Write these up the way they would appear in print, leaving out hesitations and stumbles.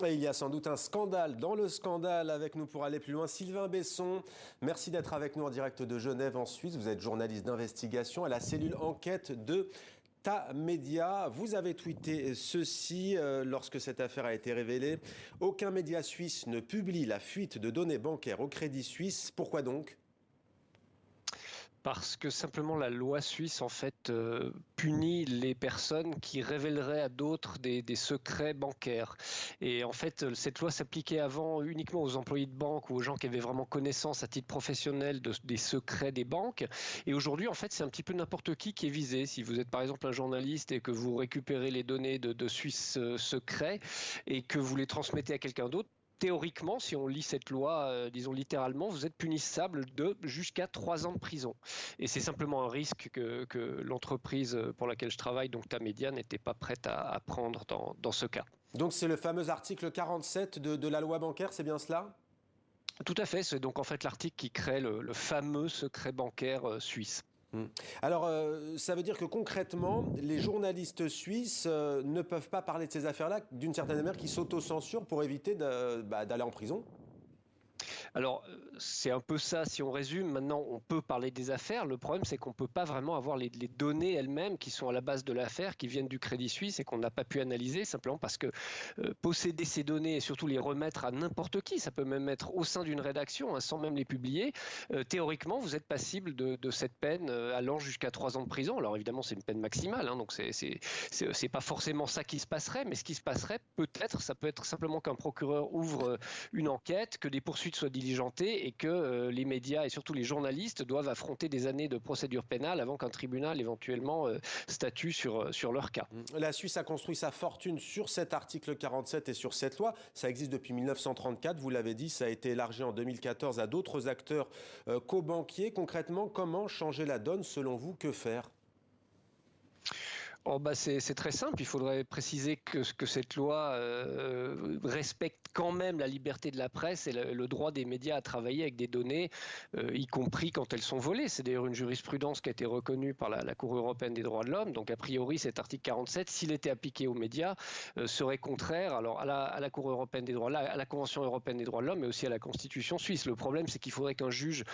Et il y a sans doute un scandale dans le scandale. Avec nous pour aller plus loin, Sylvain Besson. Merci d'être avec nous en direct de Genève en Suisse. Vous êtes journaliste d'investigation à la cellule enquête de Tamedia. Vous avez tweeté ceci lorsque cette affaire a été révélée. Aucun média suisse ne publie la fuite de données bancaires au Crédit Suisse. Pourquoi donc ? Parce que simplement la loi suisse en fait punit les personnes qui révéleraient à d'autres des secrets bancaires. Et en fait, cette loi s'appliquait avant uniquement aux employés de banque ou aux gens qui avaient vraiment connaissance à titre professionnel des secrets des banques. Et aujourd'hui, en fait, c'est un petit peu n'importe qui est visé. Si vous êtes par exemple un journaliste et que vous récupérez les données de Suisse secrets et que vous les transmettez à quelqu'un d'autre, théoriquement, si on lit cette loi, disons littéralement, vous êtes punissable de jusqu'à 3 ans de prison. Et c'est simplement un risque que l'entreprise pour laquelle je travaille, donc Tamedia, n'était pas prête à prendre dans ce cas. Donc c'est le fameux article 47 de la loi bancaire, c'est bien cela ? Tout à fait, c'est donc en fait l'article qui crée le fameux secret bancaire suisse. Alors, ça veut dire que concrètement, les journalistes suisses ne peuvent pas parler de ces affaires-là, d'une certaine manière, qui s'autocensurent pour éviter d'aller en prison ? Alors, c'est un peu ça, si on résume. Maintenant, on peut parler des affaires. Le problème, c'est qu'on ne peut pas vraiment avoir les données elles-mêmes qui sont à la base de l'affaire, qui viennent du Crédit Suisse et qu'on n'a pas pu analyser, simplement parce que posséder ces données et surtout les remettre à n'importe qui, ça peut même être au sein d'une rédaction, hein, sans même les publier, théoriquement, vous êtes passible de cette peine allant jusqu'à 3 ans de prison. Alors évidemment, c'est une peine maximale, hein, donc c'est pas forcément ça qui se passerait, mais ce qui se passerait, peut-être, ça peut être simplement qu'un procureur ouvre une enquête, que des poursuites soient diligentées et que les médias et surtout les journalistes doivent affronter des années de procédure pénale avant qu'un tribunal éventuellement statue sur leur cas. La Suisse a construit sa fortune sur cet article 47 et sur cette loi. Ça existe depuis 1934, vous l'avez dit, ça a été élargi en 2014 à d'autres acteurs qu'aux banquiers. Concrètement, comment changer la donne selon vous? Que faire? Oh bah c'est très simple, il faudrait préciser que cette loi respecte quand même la liberté de la presse et le droit des médias à travailler avec des données, y compris quand elles sont volées. C'est d'ailleurs une jurisprudence qui a été reconnue par la Cour européenne des droits de l'homme. Donc a priori, cet article 47, s'il était appliqué aux médias, serait contraire alors à la Cour européenne des droits, à la Convention européenne des droits de l'homme, mais aussi à la Constitution suisse. Le problème, c'est qu'il faudrait qu'un juge,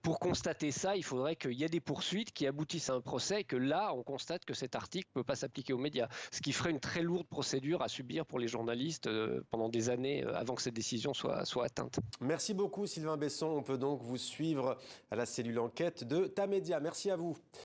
pour constater ça, il faudrait qu'il y ait des poursuites qui aboutissent à un procès et que là, on constate que cet article ne peut pas s'appliquer aux médias, ce qui ferait une très lourde procédure à subir pour les journalistes pendant des années avant que cette décision soit atteinte. Merci beaucoup Sylvain Besson, on peut donc vous suivre à la cellule enquête de Tamedia. Merci à vous.